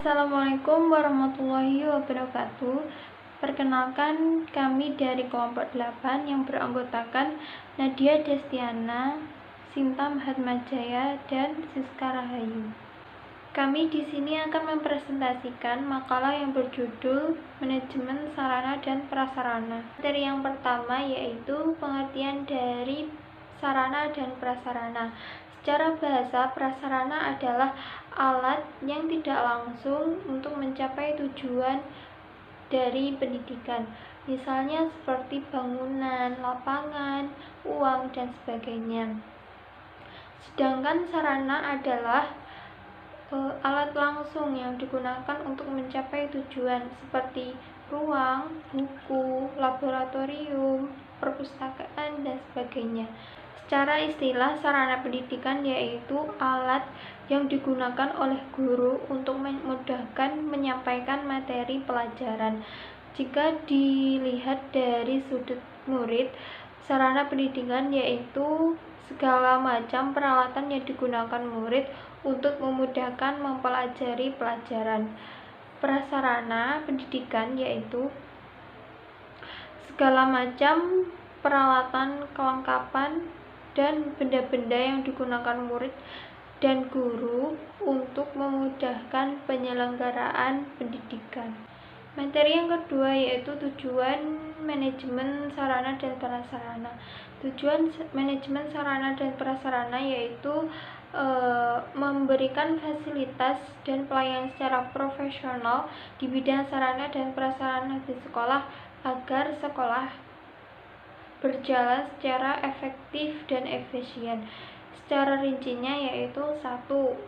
Assalamualaikum warahmatullahi wabarakatuh. Perkenalkan, kami dari kelompok 8 yang beranggotakan Nadia Destiana, Sinta Mahatmajaya, dan Siska Rahayu. Kami di sini akan mempresentasikan makalah yang berjudul Manajemen Sarana dan Prasarana. Materi yang pertama yaitu pengertian dari sarana dan prasarana. Secara bahasa, prasarana adalah alat yang tidak langsung untuk mencapai tujuan dari pendidikan, misalnya seperti bangunan, lapangan, uang, dan sebagainya. Sedangkan sarana adalah alat langsung yang digunakan untuk mencapai tujuan seperti ruang, buku, laboratorium, perpustakaan, dan sebagainya. Secara istilah, sarana pendidikan yaitu alat yang digunakan oleh guru untuk memudahkan menyampaikan materi pelajaran. Jika dilihat dari sudut murid, sarana pendidikan yaitu segala macam peralatan yang digunakan murid untuk memudahkan mempelajari pelajaran. Prasarana pendidikan yaitu segala macam peralatan, kelengkapan, dan benda-benda yang digunakan murid dan guru untuk memudahkan penyelenggaraan pendidikan. Materi yang kedua yaitu tujuan manajemen sarana dan prasarana. Tujuan manajemen sarana dan prasarana yaitu memberikan fasilitas dan pelayanan secara profesional di bidang sarana dan prasarana di sekolah agar sekolah berjalan secara efektif dan efisien. Secara rincinya yaitu 1.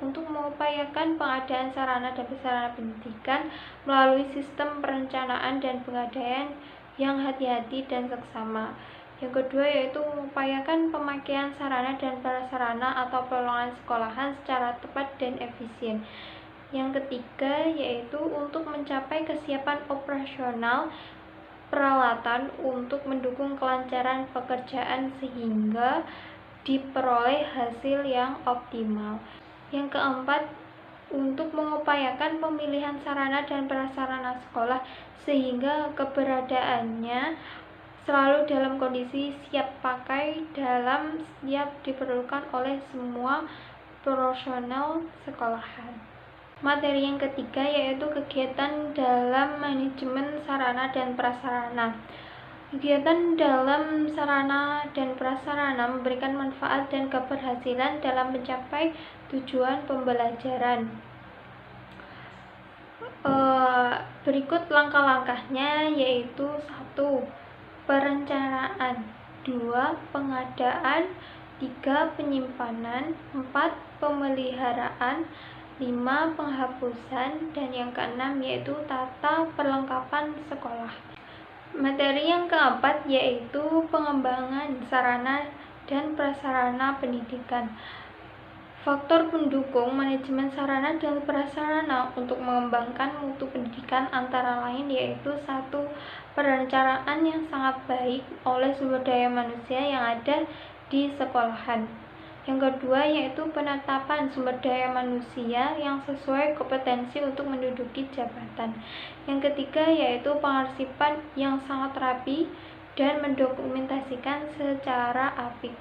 Untuk mengupayakan pengadaan sarana dan prasarana pendidikan melalui sistem perencanaan dan pengadaan yang hati-hati dan seksama. Yang kedua yaitu mengupayakan pemakaian sarana dan prasarana atau peralatan sekolahan secara tepat dan efisien. Yang ketiga yaitu untuk mencapai kesiapan operasional peralatan untuk mendukung kelancaran pekerjaan sehingga diperoleh hasil yang optimal. Yang keempat, untuk mengupayakan pemilihan sarana dan prasarana sekolah sehingga keberadaannya selalu dalam kondisi siap pakai dalam setiap diperlukan oleh semua personel sekolahan. Materi yang ketiga yaitu kegiatan dalam manajemen sarana dan prasarana. Kegiatan dalam sarana dan prasarana memberikan manfaat dan keberhasilan dalam mencapai tujuan pembelajaran. Berikut langkah-langkahnya yaitu 1. Perencanaan, 2. Pengadaan, 3. Penyimpanan, 4. Pemeliharaan, 5. Penghapusan, dan yang keenam yaitu tata perlengkapan sekolah. Materi yang keempat yaitu pengembangan sarana dan prasarana pendidikan. Faktor pendukung manajemen sarana dan prasarana untuk mengembangkan mutu pendidikan antara lain yaitu 1. Perencanaan yang sangat baik oleh sumber daya manusia yang ada di sekolahan. Yang kedua yaitu penetapan sumber daya manusia yang sesuai kompetensi untuk menduduki jabatan. Yang ketiga yaitu pengarsipan yang sangat rapi dan mendokumentasikan secara apik.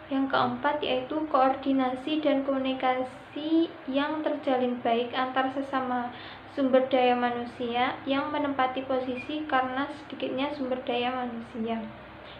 Yang keempat yaitu koordinasi dan komunikasi yang terjalin baik antar sesama sumber daya manusia yang menempati posisi karena sedikitnya sumber daya manusia.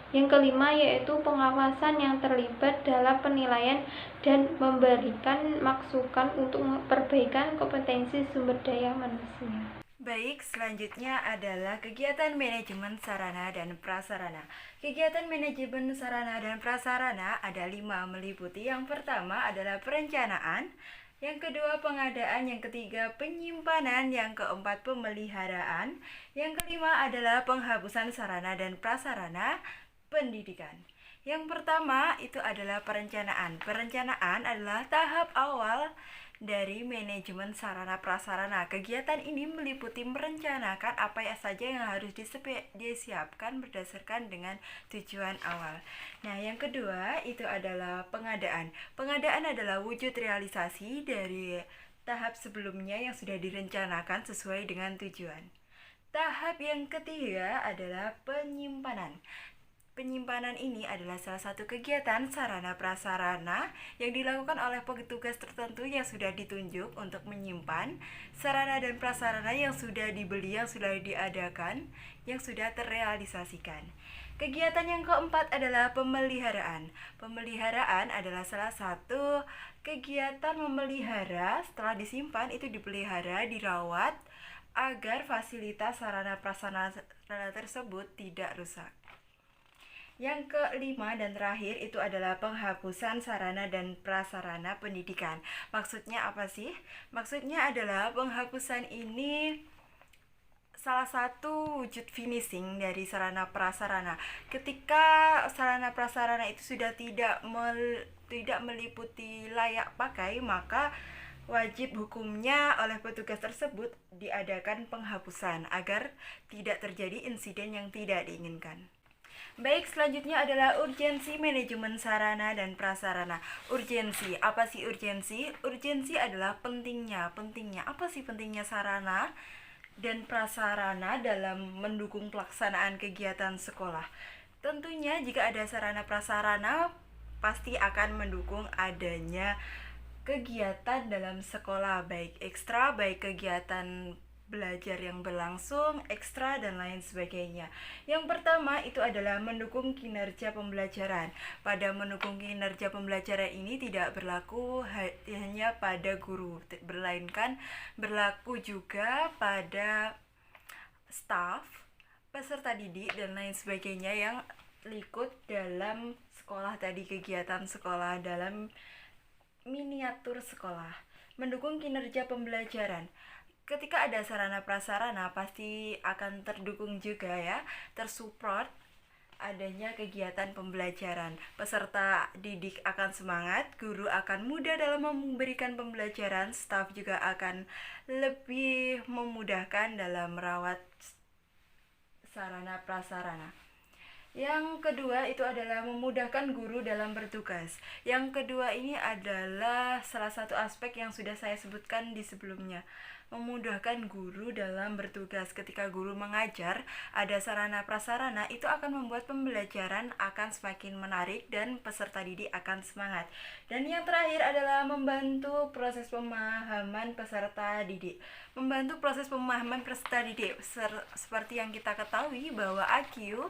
Yang kelima yaitu pengawasan yang terlibat dalam penilaian dan memberikan masukan untuk perbaikan kompetensi sumber daya manusia. Baik, selanjutnya adalah kegiatan manajemen sarana dan prasarana. Kegiatan manajemen sarana dan prasarana ada 5 meliputi. Yang pertama adalah perencanaan, yang kedua pengadaan, yang ketiga penyimpanan, yang keempat pemeliharaan, yang kelima adalah penghapusan sarana dan prasarana pendidikan. Yang pertama itu adalah perencanaan. Perencanaan adalah tahap awal dari manajemen sarana prasarana. Kegiatan ini meliputi merencanakan apa saja yang harus disiapkan berdasarkan dengan tujuan awal. Nah, yang kedua itu adalah pengadaan. Pengadaan adalah wujud realisasi dari tahap sebelumnya yang sudah direncanakan sesuai dengan tujuan. Tahap yang ketiga adalah penyimpanan. Penyimpanan ini adalah salah satu kegiatan sarana prasarana yang dilakukan oleh petugas tertentu yang sudah ditunjuk untuk menyimpan sarana dan prasarana yang sudah dibeli, yang sudah diadakan, yang sudah terrealisasikan. Kegiatan yang keempat adalah pemeliharaan. Pemeliharaan adalah salah satu kegiatan memelihara. Setelah disimpan itu dipelihara, dirawat agar fasilitas sarana prasarana tersebut tidak rusak. Yang kelima dan terakhir itu adalah penghapusan sarana dan prasarana pendidikan. Maksudnya apa sih? Maksudnya adalah penghapusan ini salah satu wujud finishing dari sarana prasarana. Ketika sarana prasarana itu sudah tidak meliputi layak pakai, maka wajib hukumnya oleh petugas tersebut diadakan penghapusan agar tidak terjadi insiden yang tidak diinginkan. Baik, selanjutnya adalah urgensi manajemen sarana dan prasarana. Urgensi, apa sih urgensi? Urgensi adalah pentingnya. Apa sih pentingnya sarana dan prasarana dalam mendukung pelaksanaan kegiatan sekolah? Tentunya jika ada sarana prasarana pasti akan mendukung adanya kegiatan dalam sekolah, baik ekstra, baik kegiatan belajar yang berlangsung, ekstra, dan lain sebagainya. Yang pertama itu adalah mendukung kinerja pembelajaran. Pada mendukung kinerja pembelajaran ini tidak berlaku hanya pada guru, melainkan berlaku juga pada staf, peserta didik, dan lain sebagainya yang ikut dalam sekolah tadi, kegiatan sekolah dalam miniatur sekolah. Mendukung kinerja pembelajaran. Ketika ada sarana prasarana pasti akan terdukung juga ya, tersupport adanya kegiatan pembelajaran. Peserta didik akan semangat, guru akan mudah dalam memberikan pembelajaran, staf juga akan lebih memudahkan dalam merawat sarana prasarana. Yang kedua itu adalah memudahkan guru dalam bertugas. Yang kedua ini adalah salah satu aspek yang sudah saya sebutkan di sebelumnya. Memudahkan guru dalam bertugas. Ketika guru mengajar, ada sarana prasarana, itu akan membuat pembelajaran akan semakin menarik dan peserta didik akan semangat. Dan yang terakhir adalah membantu proses pemahaman peserta didik. Membantu proses pemahaman peserta didik. Seperti yang kita ketahui bahwa IQ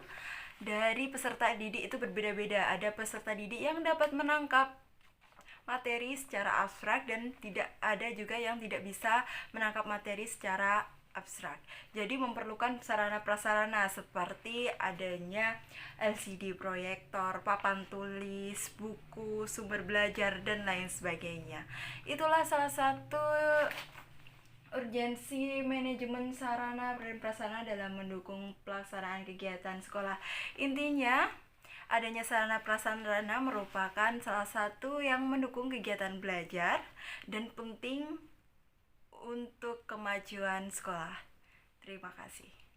dari peserta didik itu berbeda-beda. Ada peserta didik yang dapat menangkap materi secara abstrak dan tidak ada juga yang tidak bisa menangkap materi secara abstrak. Jadi memerlukan sarana prasarana seperti adanya LCD proyektor, papan tulis, buku, sumber belajar, dan lain sebagainya. Itulah salah satu urgensi manajemen sarana dan prasarana dalam mendukung pelaksanaan kegiatan sekolah. Intinya, adanya sarana prasarana merupakan salah satu yang mendukung kegiatan belajar dan penting untuk kemajuan sekolah. Terima kasih.